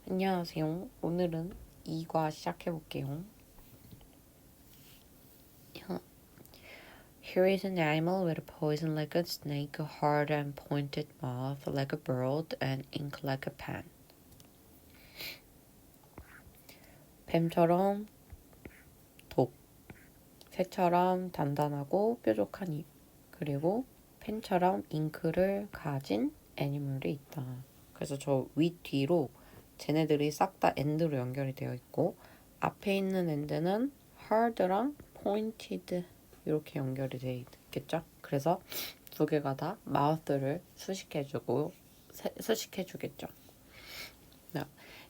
안녕하세요. 오늘은 2과 시작해볼게요. Here is an animal with a poison like a snake, a hard and pointed mouth like a bird, and ink like a pen. 뱀처럼 독, 새처럼 단단하고 뾰족한 입, 그리고 펜처럼 잉크를 가진 애니멀이 있다. 그래서 저 윗뒤로 쟤네들이 싹 다 end로 연결이 되어 있고 앞에 있는 end는 hard랑 pointed 이렇게 연결이 되어 있겠죠? 그래서 두 개가 다 mouth를 수식해주겠죠. Now,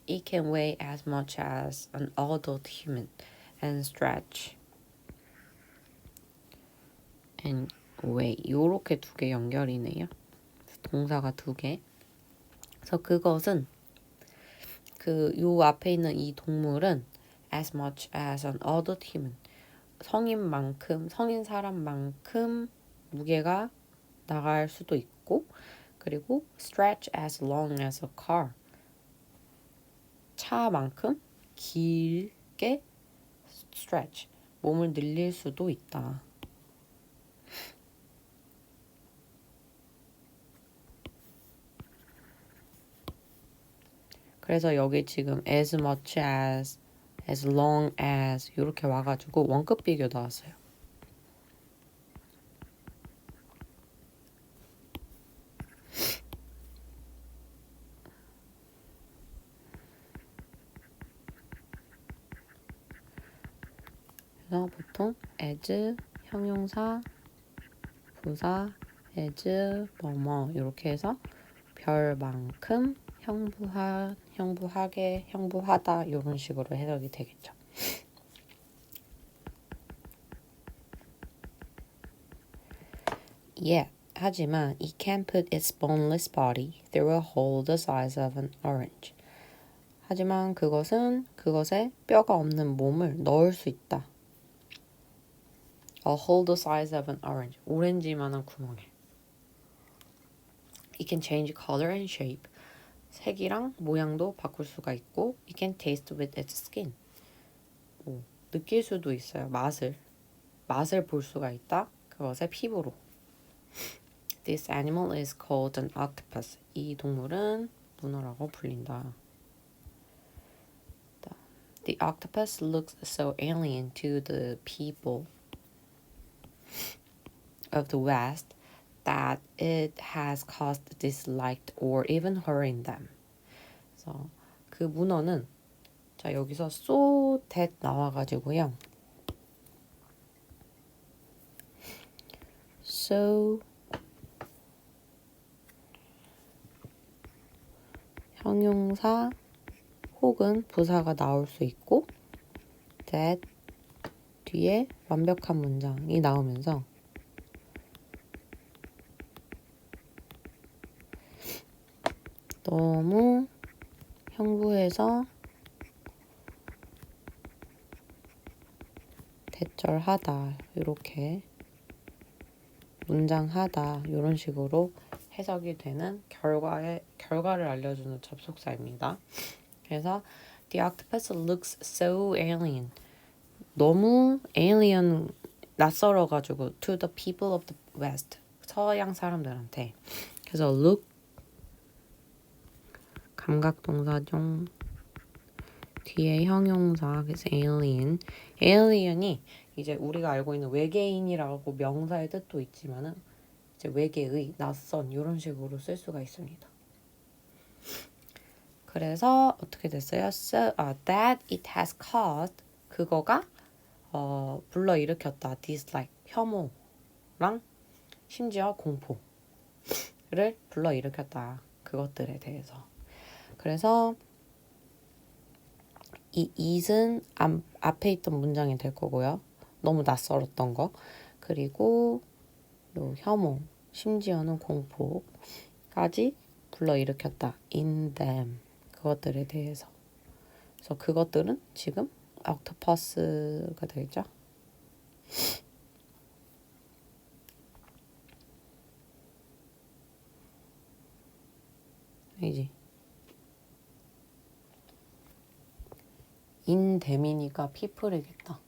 it can weigh as much as an adult human and stretch and weigh 요렇게 두 개 연결이네요. 동사가 두 개. 그래서 그것은 요 앞에 있는 이 동물은 as much as an adult human 성인 사람만큼 무게가 나갈 수도 있고 그리고 stretch as long as a car 차만큼 길게 stretch 몸을 늘릴 수도 있다. 그래서 여기 지금 as much as long as 이렇게 와가지고 원급 비교 나왔어요. 그래서 보통 as 형용사 부사 as 뭐뭐 이렇게 해서 별만큼 형부하게 형부하다 이런 식으로 해석이 되겠죠. 하지만 it can put its boneless body through a hole the size of an orange. 하지만 그것에 뼈가 없는 몸을 넣을 수 있다. A hole the size of an orange. 오렌지만한 구멍에. It can change color and shape. 색이랑 모양도 바꿀 수가 있고 It can taste with its skin. 느낄 수도 있어요. 맛을 볼 수가 있다. 그것의 피부로. This animal is called an octopus. 이 동물은 문어라고 불린다. The octopus looks so alien to the people of the West that it has caused dislike or even hurting them. 그래서 그 문어는 자 여기서 so that 나와가지고요. So 형용사 혹은 부사가 나올 수 있고 that 뒤에 완벽한 문장이 나오면서 너무 형부해서 대절하다 이렇게 문장하다 이런 식으로 해석이 되는 결과를 알려주는 접속사입니다. 그래서 The octopus looks so alien. 너무 alien 낯설어가지고 to the people of the West 서양 사람들한테. 그래서 look 감각동사중 뒤에 형용사 그래서 alien이 이제 우리가 알고 있는 외계인이라고 명사의 뜻도 있지만은 이제 외계의 낯선 이런 식으로 쓸 수가 있습니다. 그래서 어떻게 됐어요? So, that it has caused 그거가 불러일으켰다. dislike 혐오랑 심지어 공포를 불러일으켰다. 그것들에 대해서. 그래서 이 it은 앞에 있던 문장이 될 거고요. 너무 낯설었던 거. 그리고 요 혐오, 심지어는 공포까지 불러일으켰다. in them. 그것들에 대해서. 그래서 그것들은 지금 octopus가 되겠죠? 이지. 인대미니까 people이겠다.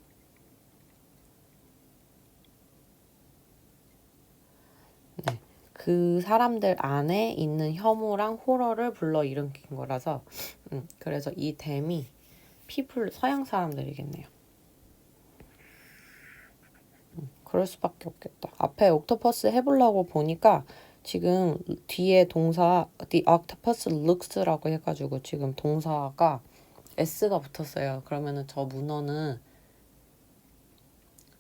네. 그 사람들 안에 있는 혐오랑 호러를 불러일으킨 거라서 그래서 이 댐이 people 서양 사람들이겠네요. 그럴 수밖에 없겠다. 앞에 옥토퍼스 해보려고 보니까 지금 뒤에 동사 the octopus looks라고 해가지고 지금 동사가 s가 붙었어요. 그러면은 저 문어는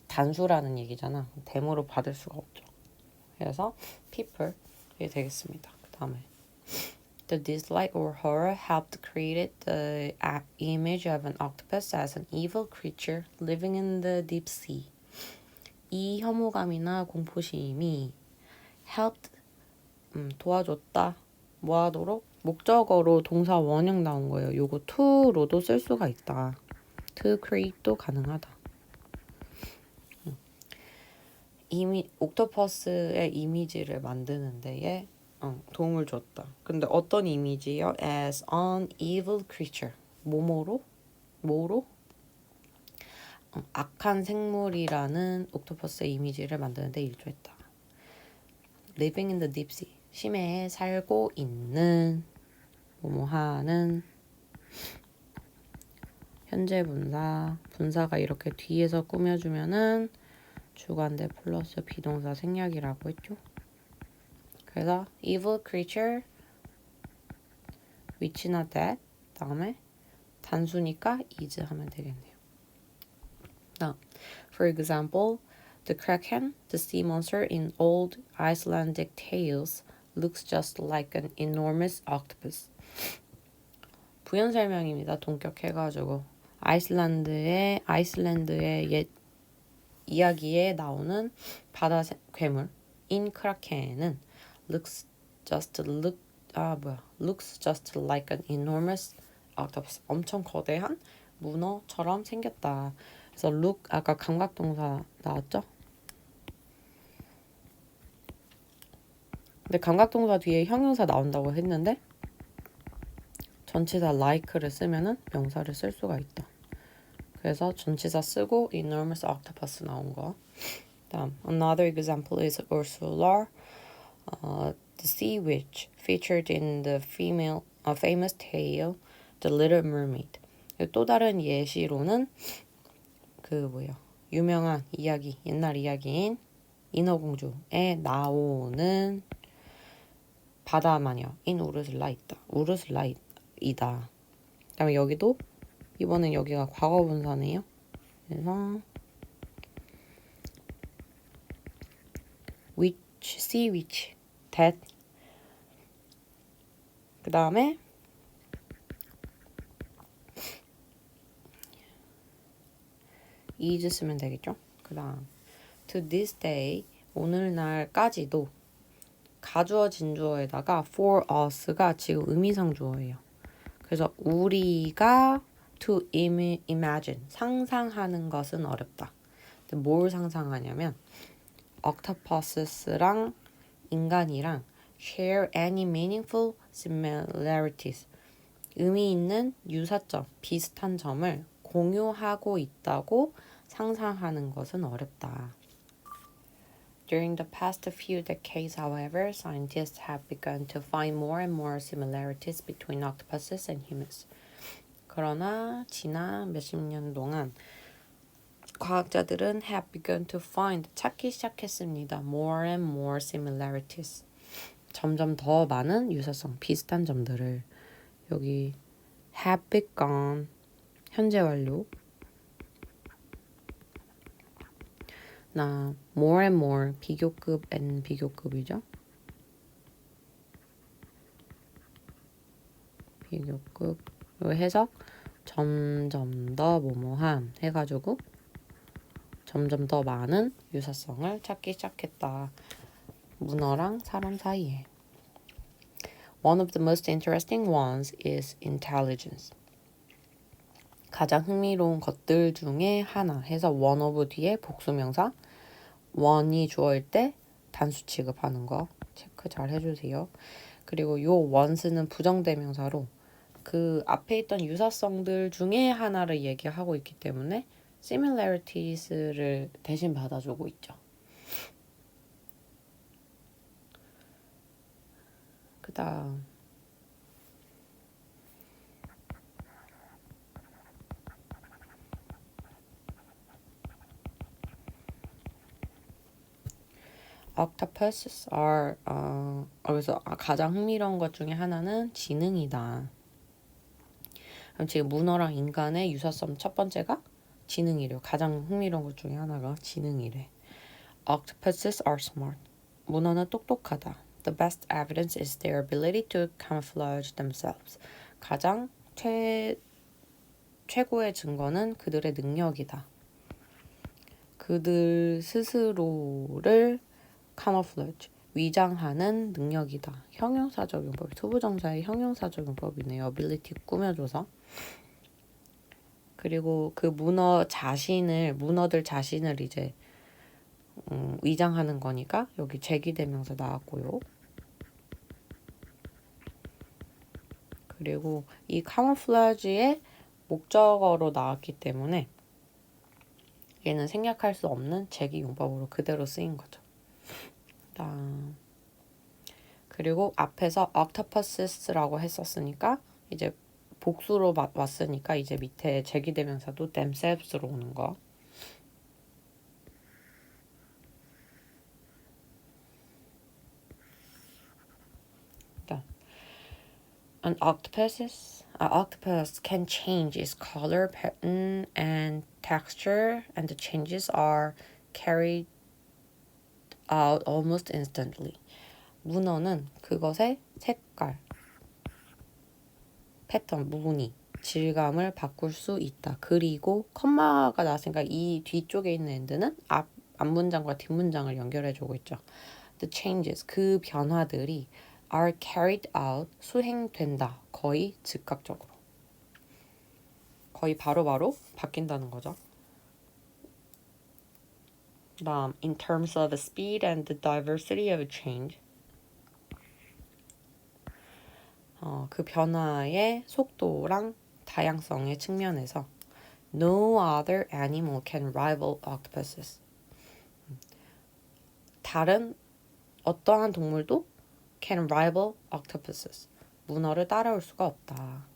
단수라는 얘기잖아. 댐으로 받을 수가 없죠. 그래서 people 이게 되겠습니다. 그 다음에 the dislike or horror helped create the image of an octopus as an evil creature living in the deep sea. 이 혐오감이나 공포심이 helped 도와줬다. 뭐 하도록? 목적어로 동사 원형 나온 거예요. 요거 to로도 쓸 수가 있다. to create도 가능하다. 옥토퍼스의 이미지를 만드는 데에 도움을 줬다. 근데 어떤 이미지요? As an evil creature. 뭐로? 악한 생물이라는 옥토퍼스의 이미지를 만드는 데 일조했다. Living in the deep sea. 심해에 살고 있는 뭐하는 현재 분사가 이렇게 뒤에서 꾸며주면은 주관대 플러스 비동사 생략이라고 했죠. 그래서 evil creature which나 that 다음에 단수니까 is 하면 되겠네요. Now, for example, the kraken, the sea monster in old Icelandic tales, looks just like an enormous octopus. 부연 설명입니다. 동격해가지고 아이슬란드의 옛 이야기에 나오는 바다 괴물 인 크라켄은 looks just like an enormous octopus. 엄청 거대한 문어처럼 생겼다. 그래서 look 아까 감각동사 나왔죠? 근데 감각동사 뒤에 형용사 나온다고 했는데 전치사 like를 쓰면은 명사를 쓸 수가 있다. 그래서 전치사 쓰고 enormous octopus 나온 거. 다음, another example is Ursula, the sea witch featured in the famous tale, The Little Mermaid. 또 다른 예시로는 유명한 이야기, 옛날 이야기인 인어공주에 나오는 바다 마녀인 우르슬라이다. 그다음에 여기도 이번엔 여기가 과거 분사네요. 그래서 sea witch, that. 그 다음에 is 쓰면 되겠죠. 그 다음 to this day, 오늘날까지도 가주어 진주어에다가 for us가 지금 의미상 주어예요. 그래서 우리가 to imagine, 상상하는 것은 어렵다. 근데 뭘 상상하냐면 octopus랑 인간이랑 share any meaningful similarities, 의미 있는 유사점, 비슷한 점을 공유하고 있다고 상상하는 것은 어렵다. During the past few decades, however, scientists have begun to find more and more similarities between octopuses and humans. 그러나 지난 몇십 년 동안 과학자들은 have begun to find, 찾기 시작했습니다. More and more similarities. 점점 더 많은 유사성, 비슷한 점들을. 여기 have begun, 현재 완료. 나 more and more, 비교급 and 비교급이죠. 비교급. 요 해석 점점 더 뭐뭐함 해가지고 점점 더 많은 유사성을 찾기 시작했다. 문어랑 사람 사이에. One of the most interesting ones is intelligence. 가장 흥미로운 것들 중에 하나 해서 one of 뒤에 복수명사 one이 주어일 때 단수 취급하는 거 체크 잘 해주세요. 그리고 요 one는 부정대명사로 그 앞에 있던 유사성들 중에 하나를 얘기하고 있기 때문에 siminlarities를 대신 받아주고 있죠. 그 다음 octopuses are 그래서 가장 흥미로운 것 중에 하나는 지능이다. 그럼 지금 문어랑 인간의 유사성 첫 번째가 지능이래요. 가장 흥미로운 것 중에 하나가 지능이래. Octopuses are smart. 문어는 똑똑하다. The best evidence is their ability to camouflage themselves. 가장 최고의 증거는 그들의 능력이다. 그들 스스로를 camouflage, 위장하는 능력이다. 형용사적 용법, 투부정사의 형용사적 용법이네요. ability 꾸며줘서. 그리고 그 문어들 자신을 이제 위장하는 거니까 여기 제기대명사 나왔고요. 그리고 이 camouflage의 목적어로 나왔기 때문에 얘는 생략할 수 없는 제기용법으로 그대로 쓰인 거죠. 그리고 앞에서 octopuses라고 했었으니까 이제 복수로 왔으니까 이제 밑에 제기대명사도 themselves로 오는 거. An octopus can change its color, pattern, and texture, and the changes are carried out almost instantly. 문어는 그것의 색깔, 패턴, 무늬, 질감을 바꿀 수 있다. 그리고 컴마가 나왔으니까 이 뒤쪽에 있는 엔드는 앞문장과 뒷문장을 연결해주고 있죠. The changes, 그 변화들이 are carried out, 수행된다. 거의 즉각적으로. 거의 바로바로 바뀐다는 거죠. 다음, in terms of the speed and the diversity of change. 그 변화의 속도랑 다양성의 측면에서 no other animal can rival octopuses. 다른 어떠한 동물도 can rival octopuses. 문어를 따라올 수가 없다.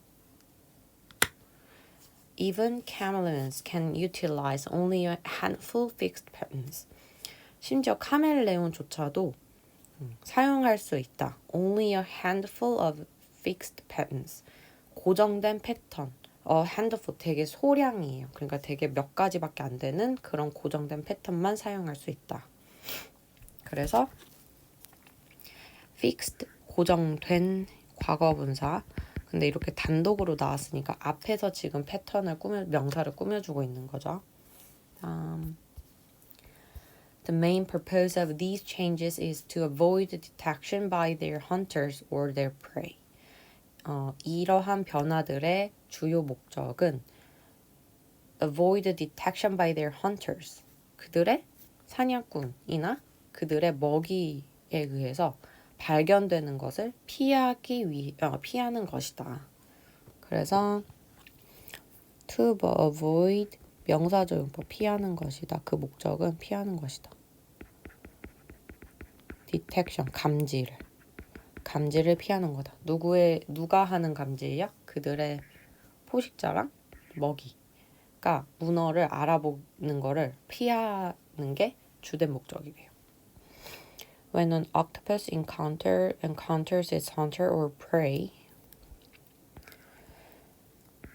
Even chameleons can utilize only a handful fixed patterns. 심지어 카멜레온조차도 사용할 수 있다. Only a handful of fixed patterns. 고정된 패턴. handful 되게 소량이에요. 그러니까 되게 몇 가지밖에 안 되는 그런 고정된 패턴만 사용할 수 있다. 그래서 fixed, 고정된 과거분사. 근데 이렇게 단독으로 나왔으니까 앞에서 지금 패턴을 명사를 꾸며주고 있는 거죠. The main purpose of these changes is to avoid detection by their hunters or their prey. 이러한 변화들의 주요 목적은 avoid detection by their hunters. 그들의 사냥꾼이나 그들의 먹이에 의해서 발견되는 것을 피하는 것이다. 그래서 to avoid 명사적 용법 피하는 것이다. 그 목적은 피하는 것이다. detection 감지를 피하는 거다. 누가 하는 감지예요? 그들의 포식자랑 먹이가 문어를 알아보는 거를 피하는 게 주된 목적이래요. When an octopus encounters its hunter or prey,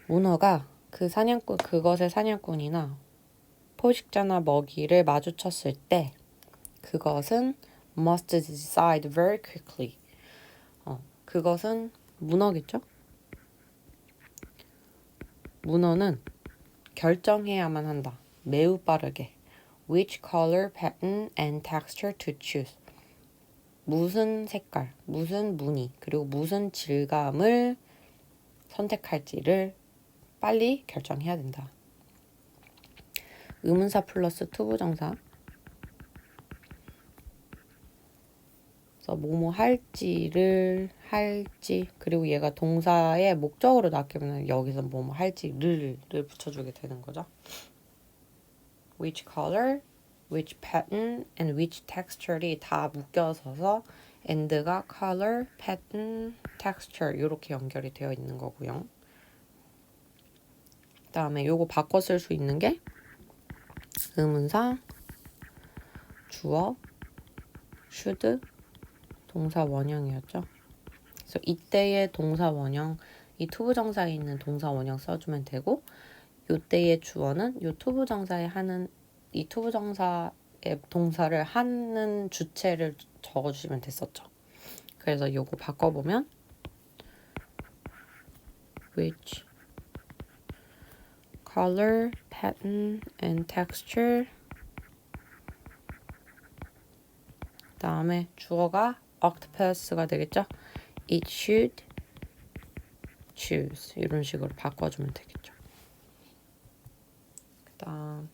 문어가 그것의 사냥꾼이나 포식자나 먹이를 마주쳤을 때 그것은 must decide very quickly. 그것은 문어겠죠? 문어는 결정해야만 한다. 매우 빠르게. Which color, pattern, and texture to choose. 무슨 색깔, 무슨 무늬, 그리고 무슨 질감을 선택할지를 빨리 결정해야 된다. 의문사 플러스 투부정사. 그래서 뭐뭐 할지 그리고 얘가 동사의 목적으로 낚이면 여기서 뭐뭐 할지를 붙여주게 되는 거죠. Which color, which pattern, and which texture이 다 묶여서서 and가 color, pattern, texture 이렇게 연결이 되어 있는 거고요. 그 다음에 요거 바꿔 쓸 수 있는 게 의문사, 주어, should, 동사 원형이었죠. 그래서 이때의 동사 원형, 이 투부정사에 있는 동사 원형 써주면 되고 요때의 주어는 요 투부정사에 하는 이 투부정사의 동사를 하는 주체를 적어주시면 됐었죠. 그래서 요거 바꿔보면 which color, pattern, and texture 그 다음에 주어가 octopus가 되겠죠. It should choose 이런 식으로 바꿔주면 되겠죠. 그 다음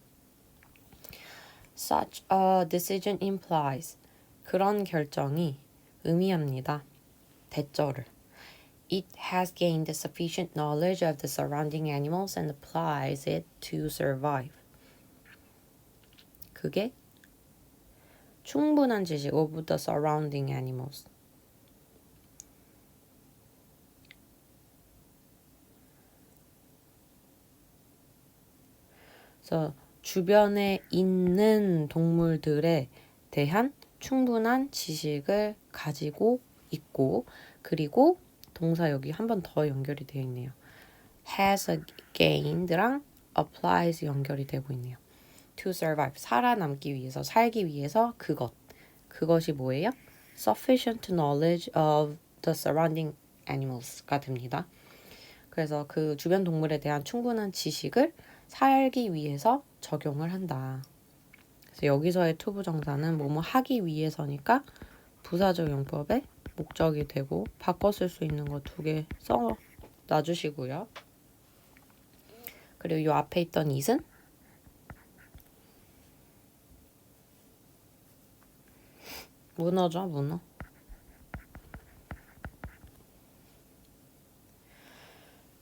Such a decision implies 그런 결정이 의미합니다. 대절을 It has gained sufficient knowledge of the surrounding animals and applies it to survive. 그게 충분한 지식 of the surrounding animals. 그래서 주변에 있는 동물들에 대한 충분한 지식을 가지고 있고 그리고 동사 여기 한 번 더 연결이 되어 있네요. has gained랑 applies 연결이 되고 있네요. to survive, 살아남기 위해서, 살기 위해서 그것이 뭐예요? sufficient knowledge of the surrounding animals가 됩니다. 그래서 그 주변 동물에 대한 충분한 지식을 살기 위해서 적용을 한다. 그래서 여기서의 투부정사는 뭐뭐 하기 위해서니까 부사적 용법의 목적이 되고 바꿔 쓸 수 있는 거 2개 써 놔주시고요. 그리고 이 앞에 있던 it은 문어죠, 문어.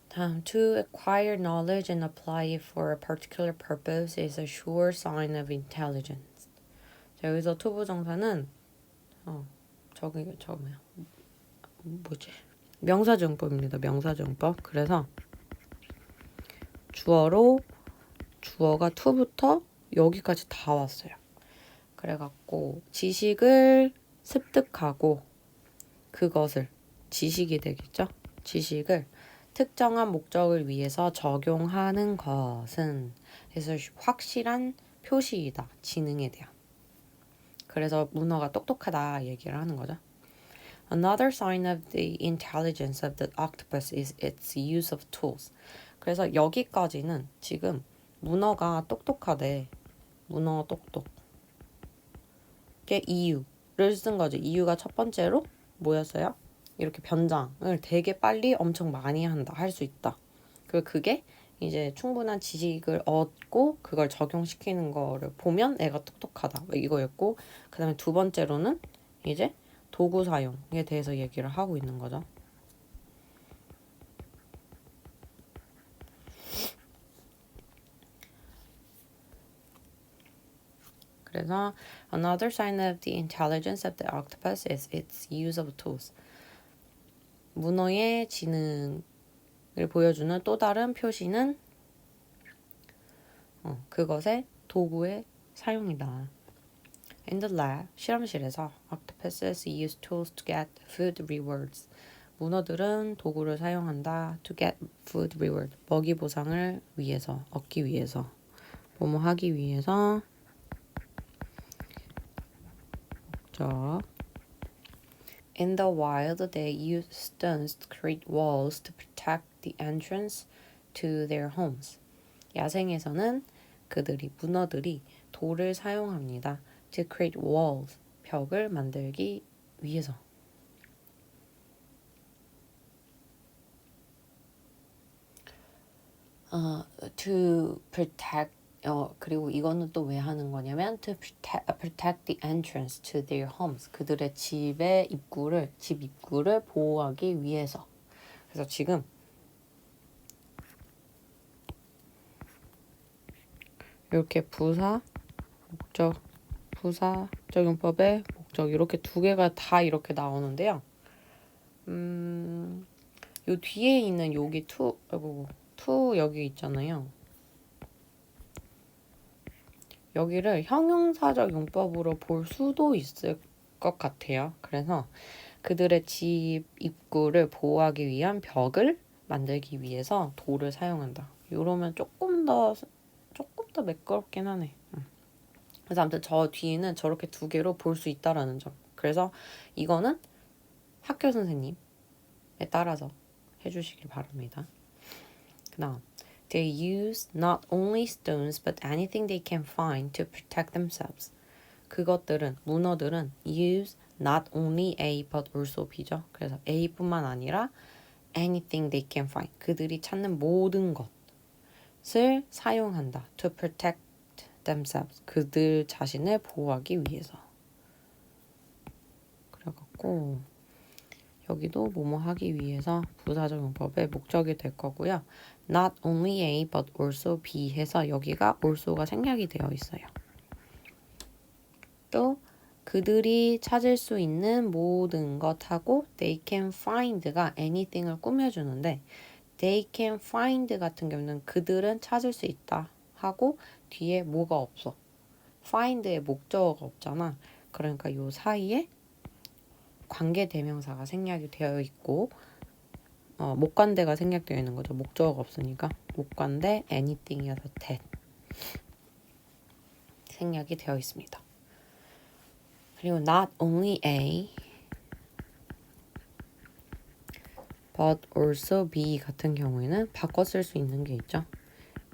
다음, to acquire knowledge and apply it for a particular purpose is a sure sign of intelligence. 자, 여기서 투부정사는 뭐지? 명사정법입니다. 명사정법. 그래서 주어가 to부터 여기까지 다 왔어요. 그래갖고 지식을 습득하고 그것을 지식이 되겠죠? 지식을 특정한 목적을 위해서 적용하는 것은 그래서 확실한 표시이다. 지능에 대한. 그래서 문어가 똑똑하다 얘기를 하는 거죠. Another sign of the intelligence of the octopus is its use of tools. 그래서 여기까지는 지금 문어가 똑똑하대. 문어 똑똑. 게 이유를 쓴 거죠. 이유가 첫 번째로 뭐였어요? 이렇게 변장을 되게 빨리 엄청 많이 한다. 할 수 있다. 그리고 그게 이제 충분한 지식을 얻고 그걸 적용시키는 거를 보면 애가 똑똑하다. 이거였고 그 다음에 2번째로는 이제 도구 사용에 대해서 얘기를 하고 있는 거죠. 그래서 another sign of the intelligence of the octopus is its use of tools. 문어의 지능을 보여주는 또 다른 표시는 그것의 도구의 사용이다. In the lab, 실험실에서 octopuses use tools to get food rewards. 문어들은 도구를 사용한다. To get food reward. 먹이 보상을 위해서, 얻기 위해서. 뭐뭐 하기 위해서. In the wild, they use stones to create walls to protect the entrance to their homes. 야생에서는 문어들이 돌을 사용합니다. To create walls, 벽을 만들기 위해서. To protect 그리고 이거는 또 왜 하는 거냐면 to protect the entrance to their homes. 그들의 집 입구를 보호하기 위해서. 그래서 지금 이렇게 부사 적용법의 목적 이렇게 두 개가 다 이렇게 나오는데요. 요 뒤에 있는 여기 to 여기 있잖아요. 여기를 형용사적 용법으로 볼 수도 있을 것 같아요. 그래서 그들의 집 입구를 보호하기 위한 벽을 만들기 위해서 도를 사용한다. 이러면 조금 더 매끄럽긴 하네. 그래서 아무튼 저 뒤에는 저렇게 두 개로 볼 수 있다라는 점. 그래서 이거는 학교 선생님에 따라서 해주시길 바랍니다. 그다음 They use not only stones but anything they can find to protect themselves. 문어들은 use not only A but also B죠. 그래서 A뿐만 아니라 anything they can find. 그들이 찾는 모든 것을 사용한다. To protect themselves. 그들 자신을 보호하기 위해서. 그래갖고 여기도 뭐뭐 하기 위해서 부사적 용법의 목적이 될 거고요. Not only A but also B 해서 여기가 also가 생략이 되어 있어요. 또 그들이 찾을 수 있는 모든 것하고 they can find가 anything을 꾸며주는데 they can find 같은 경우는 그들은 찾을 수 있다 하고 뒤에 뭐가 없어. find의 목적어가 없잖아. 그러니까 요 사이에 관계대명사가 생략이 되어 있고 목관대가 생략되어 있는 거죠. 목적어가 없으니까 목관대 anything이어서 that 생략이 되어 있습니다. 그리고 not only A but also B 같은 경우에는 바꿔 쓸 수 있는 게 있죠.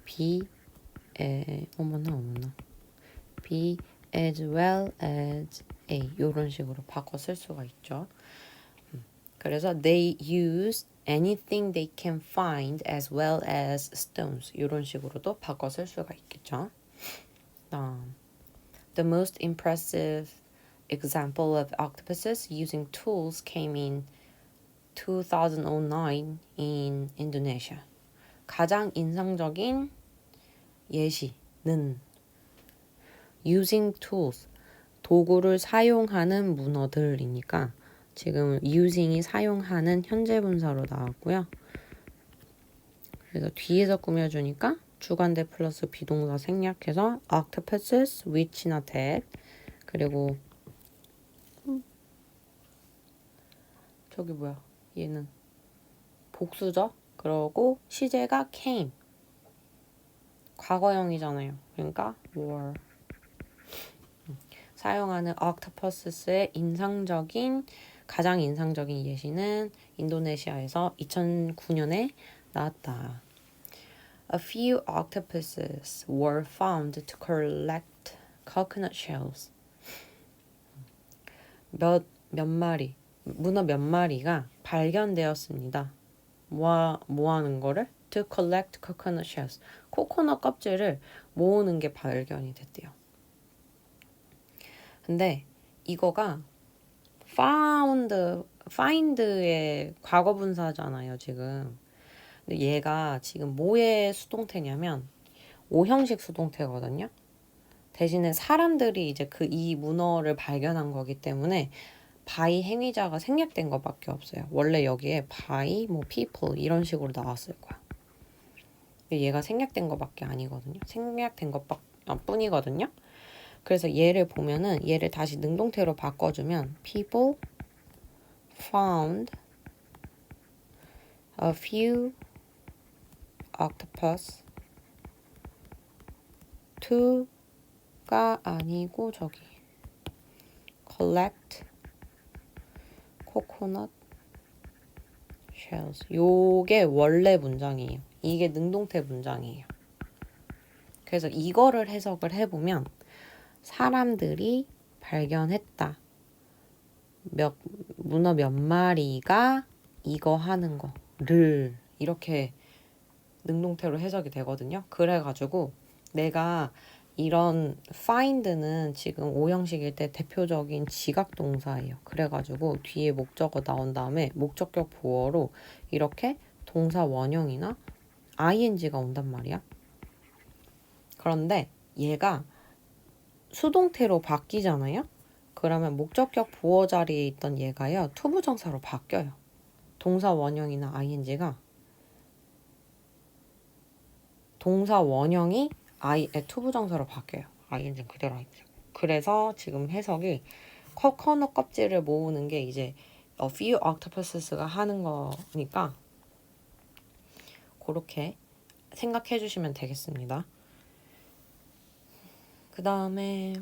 B B as well as A 이런 식으로 바꿔 쓸 수가 있죠. 그래서 they use anything they can find as well as stones 이런 식으로도 바꿔 쓸 수가 있겠죠. The most impressive example of octopuses using tools came in 2009 in Indonesia. 가장 인상적인 예시는 using tools, 도구를 사용하는 문어들이니까 지금 using이 사용하는 현재 분사로 나왔고요. 그래서 뒤에서 꾸며주니까 주관대 플러스 비동사 생략해서 octopuses which나 that 그리고 저기 뭐야 얘는 복수죠. 그러고 시제가 came 과거형이잖아요. 그러니까 were 사용하는 octopus의 가장 인상적인 예시는 인도네시아에서 2009년에 나왔다. A few octopuses were found to collect coconut shells. 문어 몇 마리가 발견되었습니다. 뭐 하는 거를? To collect coconut shells. 코코넛 껍질을 모으는 게 발견이 됐대요. 근데 이거가 find의 과거 분사잖아요, 지금. 근데 얘가 지금 뭐의 수동태냐면 오형식 수동태거든요. 대신에 사람들이 이제 이 문어를 발견한 거기 때문에 by 행위자가 생략된 것밖에 없어요. 원래 여기에 by, people 이런 식으로 나왔을 거야. 근데 얘가 생략된 것밖에 아니거든요. 생략된 뿐이거든요. 그래서 얘를 보면은 얘를 다시 능동태로 바꿔주면 people found a few octopus to가 아니고 저기 collect coconut shells 요게 원래 문장이에요. 이게 능동태 문장이에요. 그래서 이거를 해석을 해보면 사람들이 발견했다. 문어 몇 마리가 이거 하는 거를 이렇게 능동태로 해석이 되거든요. 그래가지고 내가 이런 find는 지금 오형식일 때 대표적인 지각 동사예요. 그래가지고 뒤에 목적어 나온 다음에 목적격 보어로 이렇게 동사 원형이나 ing가 온단 말이야. 그런데 얘가 수동태로 바뀌잖아요. 그러면 목적격 보어 자리에 있던 얘가요. 투부정사로 바뀌어요. 동사 원형이나 ing가 동사 원형이 투부정사로 바뀌어요. ing는 그대로 ing. 그래서 지금 해석이 코코넛 껍질을 모으는 게 이제 a few octopuses가 하는 거니까 그렇게 생각해 주시면 되겠습니다. 그 다음에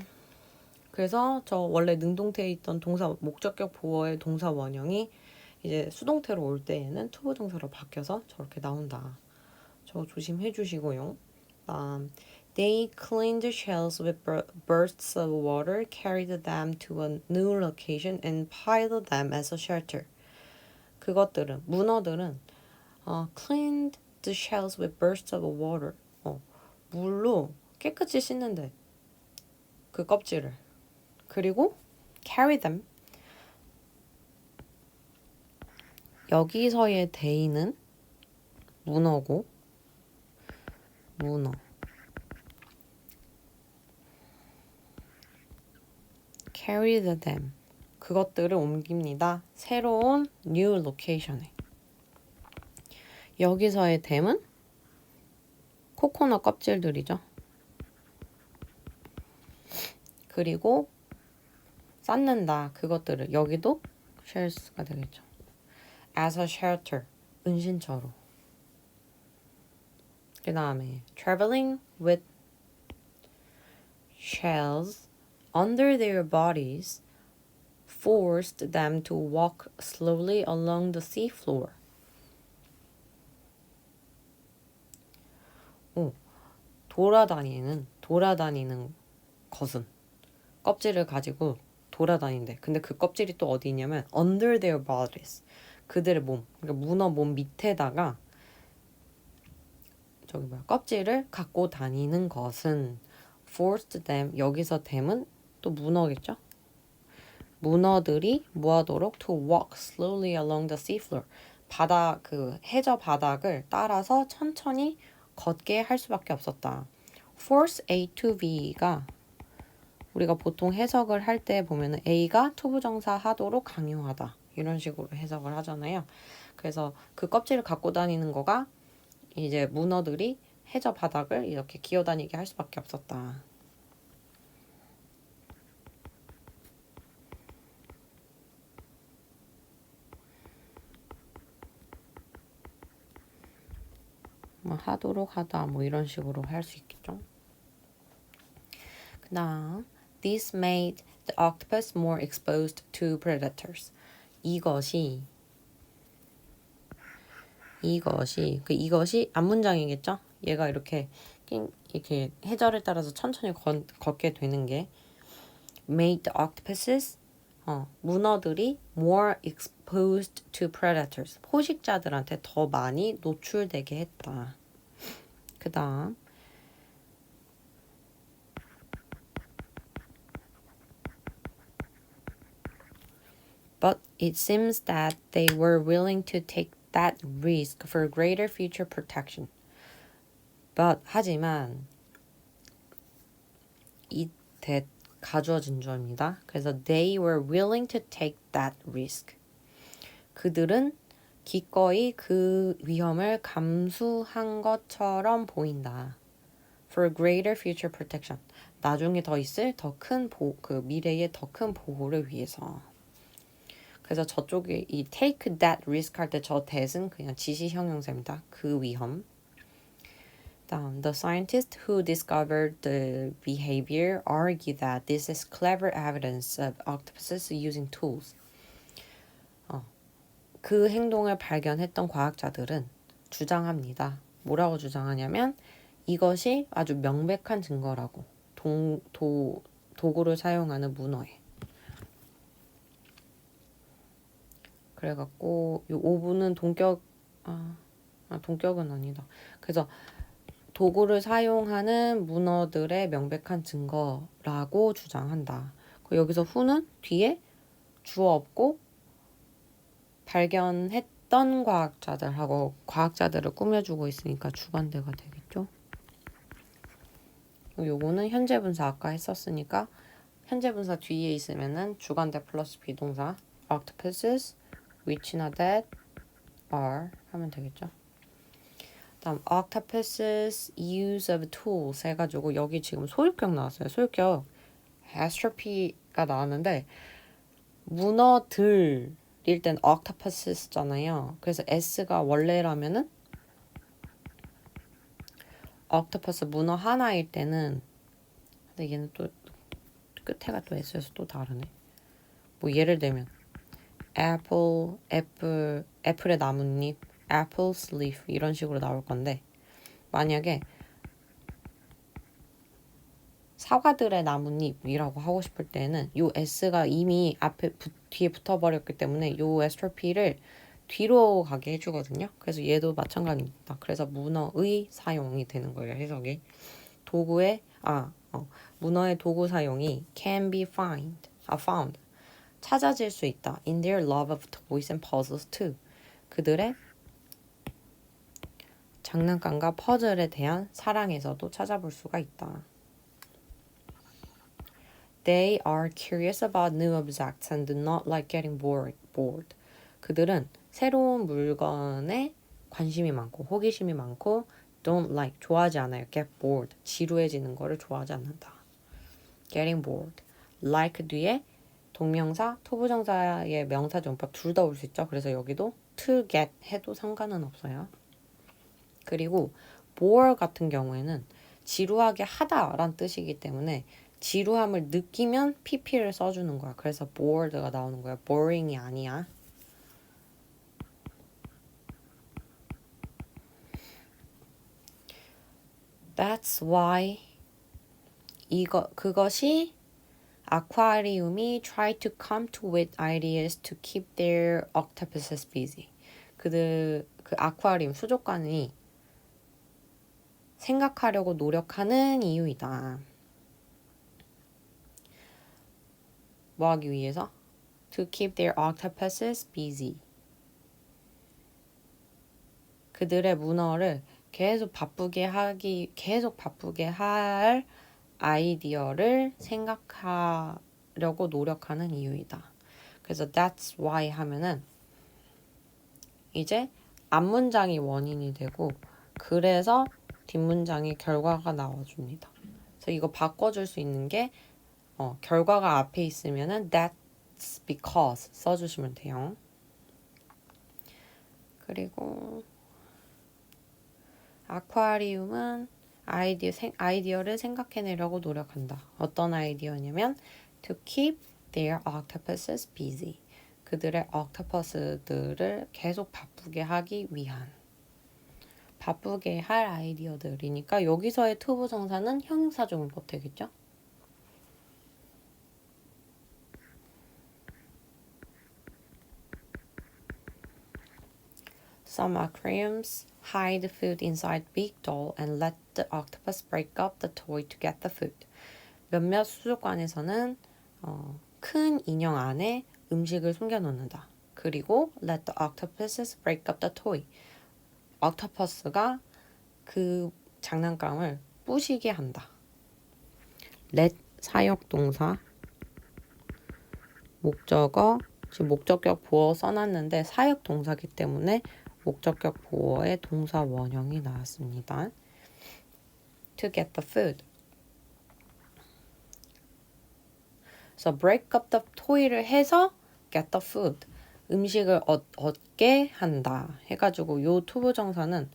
그래서 저 원래 능동태에 있던 동사 목적격 보어의 동사 원형이 이제 수동태로 올 때에는 투부정사로 바뀌어서 저렇게 나온다. 저 조심해 주시고요. They cleaned the shells with bursts of water, carried them to a new location, and piled them as a shelter. 그것들은 문어들은 cleaned the shells with bursts of water. 물로 깨끗이 씻는데 그 껍질을 그리고 carry them. 여기서의 they는 문어고 문어 carried them 그것들을 옮깁니다. 새로운 new location에. 여기서의 them은 코코넛 껍질들이죠. 그리고 쌓는다 그것들을 여기도 shells가 되겠죠. as a shelter 은신처로. 그 다음에 traveling with shells under their bodies forced them to walk slowly along the seafloor. 돌아다니는 것은 껍질을 가지고 돌아다닌대. 근데 그 껍질이 또 어디 있냐면 under their bodies. 그들의 몸, 그러니까 문어 몸 밑에다가 껍질을 갖고 다니는 것은 forced them. 여기서 them은 또 문어겠죠? 문어들이 뭐하도록 to walk slowly along the seafloor. 해저 바닥을 따라서 천천히 걷게 할 수밖에 없었다. force A to B가 우리가 보통 해석을 할 때 보면은 A가 투부정사 하도록 강요하다. 이런 식으로 해석을 하잖아요. 그래서 그 껍질을 갖고 다니는 거가 이제 문어들이 해저 바닥을 이렇게 기어다니게 할 수밖에 없었다. 하도록 하다 이런 식으로 할 수 있겠죠. 그 다음 This made the octopus more exposed to predators. 이것이 앞문장이겠죠? 얘가 이렇게 해저를 따라서 천천히 걷게 되는 게 made the octopuses 문어들이 more exposed to predators. 포식자들한테 더 많이 노출되게 했다. 그 다음 But it seems that they were willing to take that risk for greater future protection. 하지만 이 that 가주어 진주어입니다. 그래서 they were willing to take that risk. 그들은 기꺼이 그 위험을 감수한 것처럼 보인다. For greater future protection. 나중에 더 있을 미래의 더 큰 보호를 위해서. 그래서 저쪽에 이 take that risk 할 때 저 that은 그냥 지시 형용사입니다. 그 위험. 다음, the scientists who discovered the behavior argue that this is clever evidence of octopuses using tools. 그 행동을 발견했던 과학자들은 주장합니다. 뭐라고 주장하냐면 이것이 아주 명백한 증거라고. 도구를 사용하는 문어에. 그래갖고 이 5부는 동격은 아니다. 그래서 도구를 사용하는 문어들의 명백한 증거라고 주장한다. 여기서 who는 뒤에 주어 없고 발견했던 과학자들하고 과학자들을 꾸며주고 있으니까 주관대가 되겠죠. 요거는 현재 분사 아까 했었으니까 현재 분사 뒤에 있으면은 주관대 플러스 비동사 octopuses, which나 that, are 하면 되겠죠. 다음 octopuses use of tools 해가지고 여기 지금 소유격 나왔어요. 소유격 astrophy가 나왔는데 문어들일 땐 octopuses잖아요. 그래서 s가 원래라면은 octopus 문어 하나일 때는 근데 얘는 또 끝에가 또 s여서 또 다르네. 뭐 예를 들면 애플의 나뭇잎, apple's leaf 이런 식으로 나올 건데 만약에 사과들의 나뭇잎이라고 하고 싶을 때는 요 s가 이미 뒤에 붙어버렸기 때문에 요 에스트로피를 뒤로 가게 해주거든요. 그래서 얘도 마찬가지입니다. 그래서 문어의 사용이 되는 거예요. 해석이 문어의 도구 사용이 can be found 찾아질 수 있다. in their love of toys and puzzles too. 그들의 장난감과 퍼즐에 대한 사랑에서도 찾아볼 수가 있다. They are curious about new objects and do not like getting bored. 그들은 새로운 물건에 관심이 많고 호기심이 많고 don't like 좋아하지 않아요. get bored 지루해지는 거를 좋아하지 않는다. getting bored. like 뒤에 동명사, 투부정사의 명사정법 둘 다 올 수 있죠. 그래서 여기도 to get 해도 상관은 없어요. 그리고 bore 같은 경우에는 지루하게 하다란 뜻이기 때문에 지루함을 느끼면 pp를 써주는 거야. 그래서 bored가 나오는 거야. boring이 아니야. That's why 그것이 아쿠아리움이 try to come to with ideas to keep their octopuses busy. 그 아쿠아리움 수족관이 생각하려고 노력하는 이유이다. 뭐 하기 위해서? To keep their octopuses busy. 그들의 문어를 계속 바쁘게 할 아이디어를 생각하려고 노력하는 이유이다. 그래서 that's why 하면은 이제 앞문장이 원인이 되고 그래서 뒷문장의 결과가 나와줍니다. 그래서 이거 바꿔줄 수 있는 게 결과가 앞에 있으면은 that's because 써주시면 돼요. 그리고 아쿠아리움은 아이디어를 생각해내려고 노력한다. 어떤 아이디어냐면 to keep their octopuses busy. 그들의 octopus들을 계속 바쁘게 하기 위한 바쁘게 할 아이디어들이니까 여기서의 투부정사는 형용사적용법 되겠죠? Some aquariums hide food inside big doll and let the octopus break up the toy to get the food. 몇몇 수족관에서는 큰 인형 안에 음식을 숨겨놓는다. 그리고 let the octopuses break up the toy. 옥토퍼스가 그 장난감을 부시게 한다. let 사역동사 목적어 지금 목적격 보어 써놨는데 사역동사기 때문에 목적격 보어의 동사 원형이 나왔습니다. To get the food. 그래서 break up the toy를 해서 get the food. 음식을 얻게 한다. 해가지고 요 투부정사는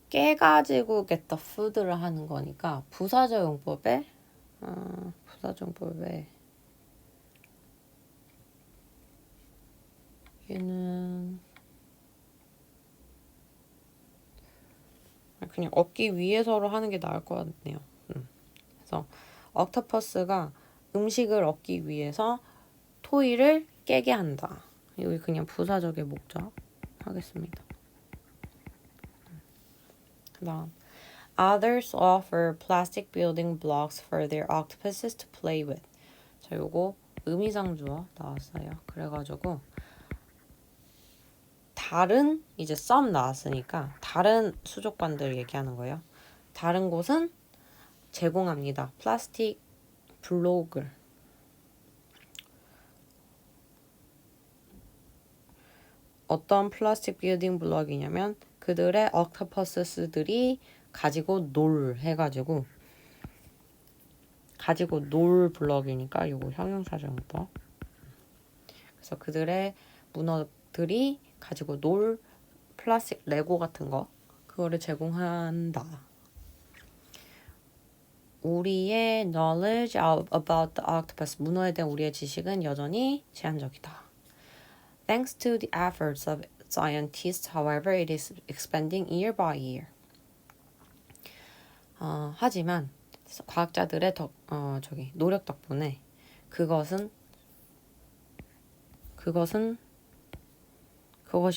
깨가지고 get the food를 하는 거니까 부사적용법에 얘는 그냥 얻기 위해서로 하는 게 나을 것 같네요. 그래서 옥토퍼스가 음식을 얻기 위해서 토이를 깨게 한다. 여기 그냥 부사적의 목적 하겠습니다. 그다음 Others offer plastic building blocks for their octopuses to play with. 자, 요거 의미상주어 나왔어요. 그래가지고 다른 이제 some 나왔으니까 다른 수족관들 얘기하는 거예요. 다른 곳은 제공합니다. 플라스틱 블록을. 어떤 플라스틱 빌딩 블럭이냐면 그들의 옥토퍼스들이 가지고 해가지고 가지고 놀 블럭이니까 요거 형용사정법. 그래서 그들의 문어들이 가지고 놀 플라스틱 레고 같은 거 그거를 제공한다. 우리의 knowledge about the octopus 문어에 대한 우리의 지식은 여전히 제한적이다. Thanks to the efforts of scientists, however, it is expanding year by year. 하지만 과학자들의 노력 덕분에 그것이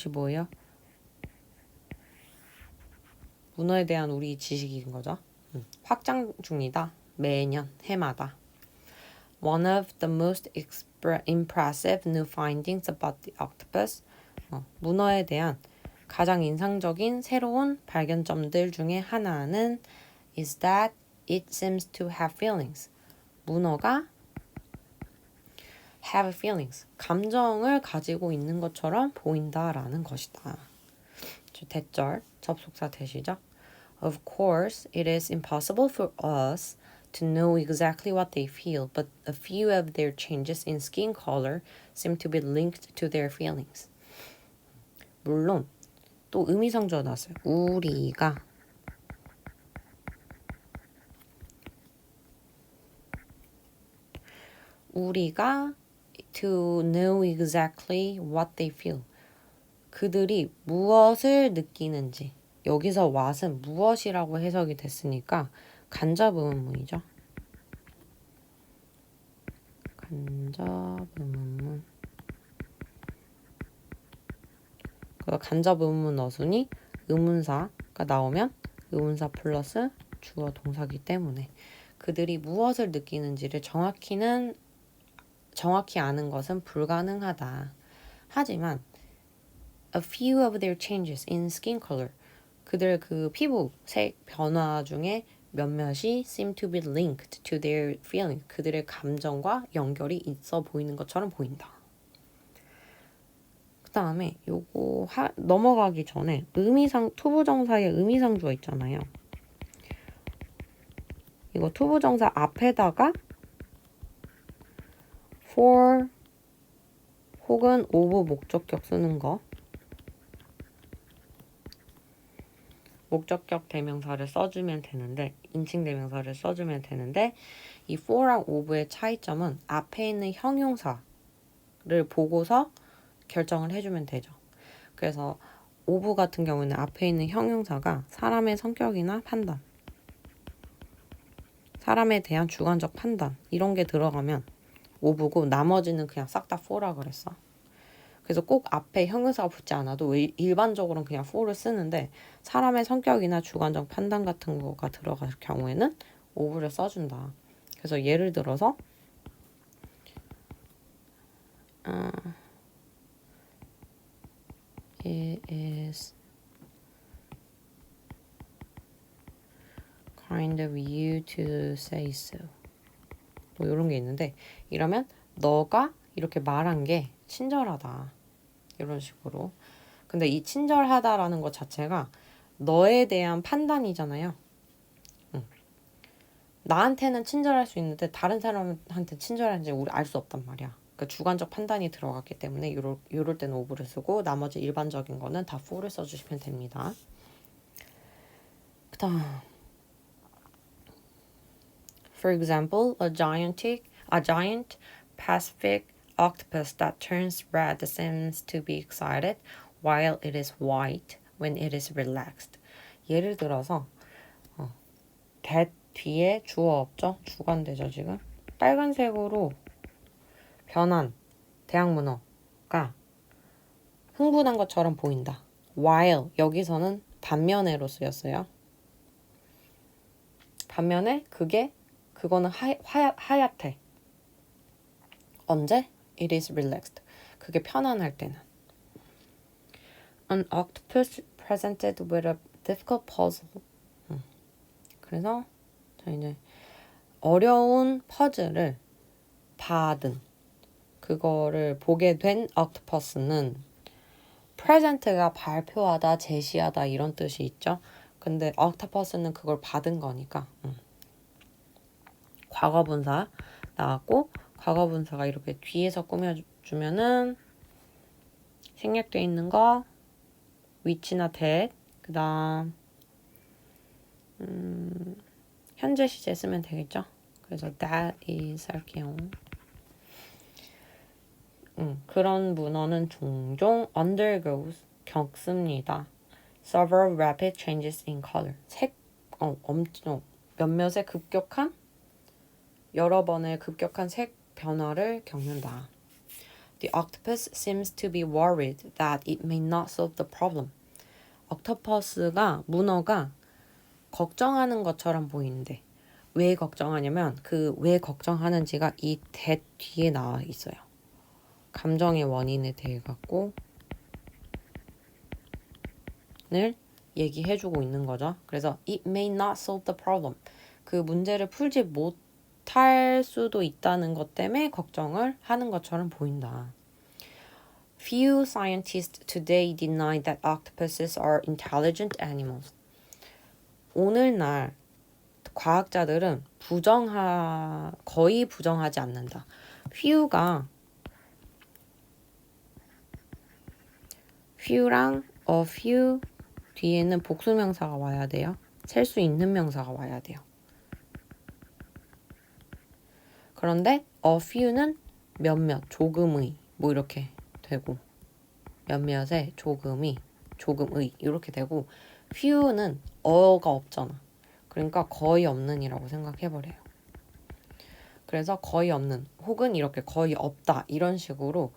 뭐예요? 문어에 대한 우리 지식인 거죠. 확장 중이다. 매년, 해마다. One of the most impressive new findings about the octopus. 문어에 대한 가장 인상적인 새로운 발견점들 중에 하나는 is that it seems to have feelings. 문어가 have feelings. 감정을 가지고 있는 것처럼 보인다라는 것이다. 대절, 접속사 대시죠. Of course, it is impossible for us to know exactly what they feel, but a few of their changes in skin color seem to be linked to their feelings. 물론 또 의미상주어 나왔어요. 우리가 to know exactly what they feel. 그들이 무엇을 느끼는지. 여기서 what은 무엇이라고 해석이 됐으니까 간접 의문문이죠. 간접 의문문. 간접 의문문 어순이 의문사가 나오면 의문사 플러스 주어 동사기 때문에 그들이 무엇을 느끼는지를 정확히 아는 것은 불가능하다. 하지만 a few of their changes in skin color 그들 그 피부 색 변화 중에 몇몇이 seem to be linked to their feelings 그들의 감정과 연결이 있어 보이는 것처럼 보인다. 그 다음에 요거 넘어가기 전에 투부정사의 의미상주어 있잖아요. 이거 투부정사 앞에다가 for 혹은 of 목적격 쓰는 거. 목적격 대명사를 써주면 되는데 인칭 대명사를 써주면 되는데 이 for랑 of의 차이점은 앞에 있는 형용사를 보고서 결정을 해주면 되죠. 그래서 of 같은 경우는 앞에 있는 형용사가 사람의 성격이나 판단, 사람에 대한 주관적 판단 이런 게 들어가면 of고 나머지는 그냥 싹 다 for라 그랬어. 그래서 꼭 앞에 형용사가 붙지 않아도 일반적으로는 그냥 for를 쓰는데 사람의 성격이나 주관적 판단 같은 거가 들어갈 경우에는 of를 써준다. 그래서 예를 들어서 It is kind of you to say so. 뭐 이런 게 있는데 이러면 너가 이렇게 말한 게 친절하다. 이런 식으로. 근데 이 친절하다라는 것 자체가 너에 대한 판단이잖아요. 나한테는 친절할 수 있는데 다른 사람한테 친절한지 우리 알 수 없단 말이야. 그러니까 주관적 판단이 들어갔기 때문에 요럴 때는 of를 쓰고 나머지 일반적인 거는 다 for를 써주시면 됩니다. 그 다음 For example, a giant Pacific octopus that turns red seems to be excited while it is white when it is relaxed. 예를 들어서 that 뒤에 주어 없죠? 주관되죠 지금? 빨간색으로 변한 대학문어가 흥분한 것처럼 보인다. while 여기서는 반면에로 쓰였어요. 반면에 그거는 하얗대. 언제? It is relaxed. 그게 편안할 때는. An octopus presented with a difficult puzzle. 그래서 자 이제 어려운 퍼즐을 받은 그거를 보게 된 octopus는 present가 발표하다, 제시하다 이런 뜻이 있죠. 근데 octopus는 그걸 받은 거니까 과거분사 나왔고 과거분사가 이렇게 뒤에서 꾸며주면은 생략돼 있는 거 which나 that 그 다음 현재 시제 쓰면 되겠죠. 그래서 that is 할게요. 그런 문어는 종종 undergoes 겪습니다. Several rapid changes in color. 엄청 몇몇의 급격한 여러 번의 급격한 색 변화를 겪는다. The octopus seems to be worried that it may not solve the problem. 문어가 걱정하는 것처럼 보이는데 왜 걱정하냐면 왜 걱정하는지가 이 that 뒤에 나와 있어요. 감정의 원인에 대해 갖고 를 얘기해주고 있는 거죠. 그래서 it may not solve the problem. 그 문제를 풀지 못할 수도 있다는 것 때문에 걱정을 하는 것처럼 보인다. Few scientists today deny that octopuses are intelligent animals. 오늘날 과학자들은 거의 부정하지 않는다. few랑 a few 뒤에는 복수명사가 와야 돼요. 셀 수 있는 명사가 와야 돼요. 그런데 a few는 몇몇, 조금의 뭐 이렇게 되고 몇몇의 조금의 이렇게 되고 few는 어가 없잖아. 그러니까 거의 없는이라고 생각해버려요. 그래서 거의 없는 혹은 이렇게 거의 없다 이런 식으로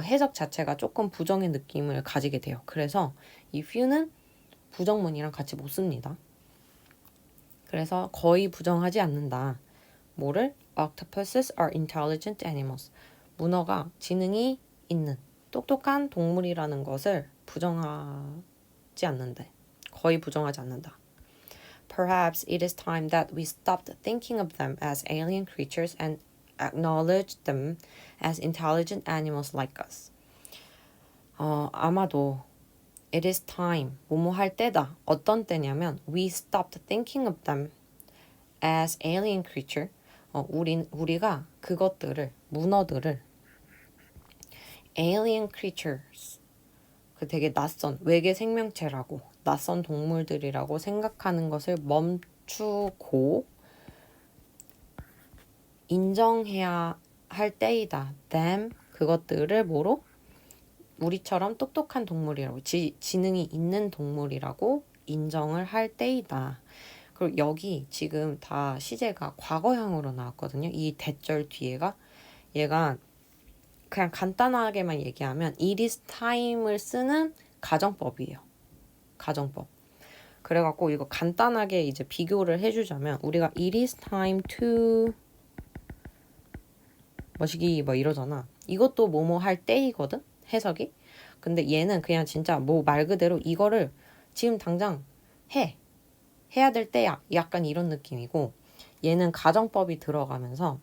해석 자체가 조금 부정의 느낌을 가지게 돼요. 그래서 이 few는 부정문이랑 같이 못 씁니다. 그래서 거의 부정하지 않는다. 뭐를? Octopuses are intelligent animals. 문어가 지능이 있는 똑똑한 동물이라는 것을 부정하지 않는다. 거의 부정하지 않는다. Perhaps it is time that we stopped thinking of them as alien creatures and acknowledged them as intelligent animals like us. 아마도 it is time, 뭐뭐 할 때다. 어떤 때냐면 we stopped thinking of them as alien creature. 우리가 문어들을 alien creatures, 되게 낯선 외계 생명체라고 낯선 동물들이라고 생각하는 것을 멈추고 인정해야 할 때이다. them, 그것들을 뭐로? 우리처럼 똑똑한 동물이라고 지능이 있는 동물이라고 인정을 할 때이다. 그리고 여기 지금 다 시제가 과거형으로 나왔거든요. 이 대절 뒤에가 얘가 그냥 간단하게만 얘기하면 it is time을 쓰는 가정법이에요. 가정법. 그래갖고 이거 간단하게 이제 비교를 해주자면 우리가 it is time to 뭐시기 뭐 이러잖아. 이것도 뭐뭐 할 때이거든. 해석이. 근데 얘는 그냥 진짜 뭐 말 그대로 이거를 지금 당장 해야 될 때야. 약간 이런 느낌이고 얘는 가정법이 들어가면서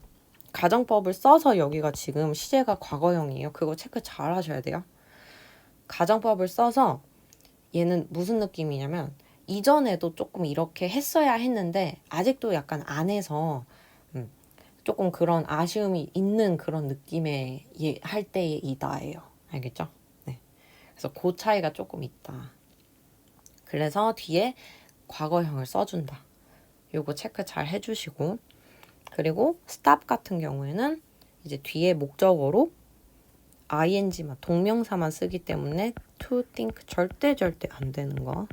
가정법을 써서 여기가 지금 시제가 과거형이에요. 그거 체크 잘 하셔야 돼요. 가정법을 써서 얘는 무슨 느낌이냐면 이전에도 조금 이렇게 했어야 했는데 아직도 약간 안 해서 조금 그런 아쉬움이 있는 그런 느낌의 할 때의 이다예요. 알겠죠? 네. 그래서 그 차이가 조금 있다. 그래서 뒤에 과거형을 써준다. 요거 체크 잘 해주시고 그리고 stop 같은 경우에는 이제 뒤에 목적어로 ing만 동명사만 쓰기 때문에 to think 절대 안 되는 거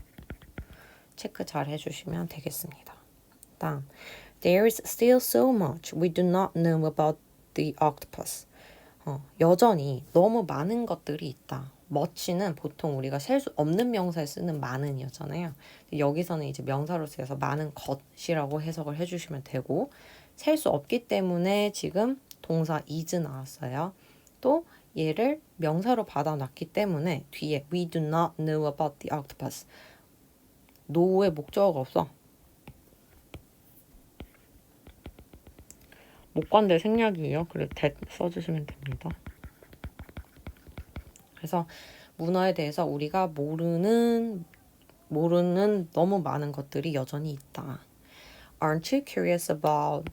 체크 잘 해주시면 되겠습니다. 다음 There is still so much we do not know about the octopus. 여전히 너무 많은 것들이 있다. much는 보통 우리가 셀 수 없는 명사에 쓰는 많은이었잖아요. 여기서는 이제 명사로 쓰여서 많은 것이라고 해석을 해주시면 되고, 셀 수 없기 때문에 지금 동사 is 나왔어요. 또 얘를 명사로 받아놨기 때문에 뒤에 we do not know about the octopus. know의 목적어가 없어. 목관대 생략이에요. 그래서 that 써주시면 됩니다. 그래서 문어에 대해서 우리가 모르는 너무 많은 것들이 여전히 있다. Aren't you curious about?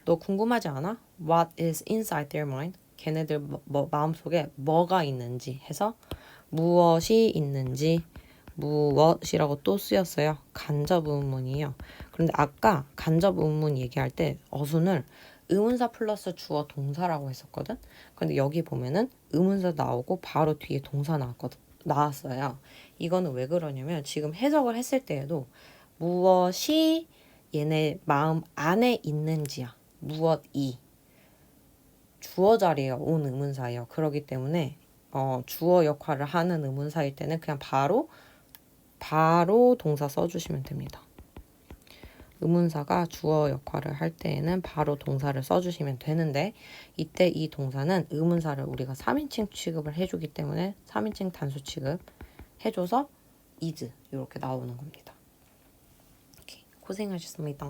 너 궁금하지 않아? What is inside their mind? 걔네들 마음속에 뭐가 있는지 해서 무엇이 있는지 무엇이라고 또 쓰였어요. 간접 의문이에요. 그런데 아까 간접 의문 얘기할 때 어순을 의문사 플러스 주어 동사라고 했었거든. 근데 여기 보면은 의문사 나오고 바로 뒤에 동사 나왔어요. 이거는 왜 그러냐면 지금 해석을 했을 때에도 무엇이 얘네 마음 안에 있는지야. 무엇이 주어 자리에 온 의문사예요. 그렇기 때문에 주어 역할을 하는 의문사일 때는 그냥 바로 동사 써주시면 됩니다. 의문사가 주어 역할을 할 때에는 바로 동사를 써주시면 되는데 이때 이 동사는 의문사를 우리가 3인칭 취급을 해주기 때문에 3인칭 단수 취급 해줘서 is 이렇게 나오는 겁니다. 고생하셨습니다.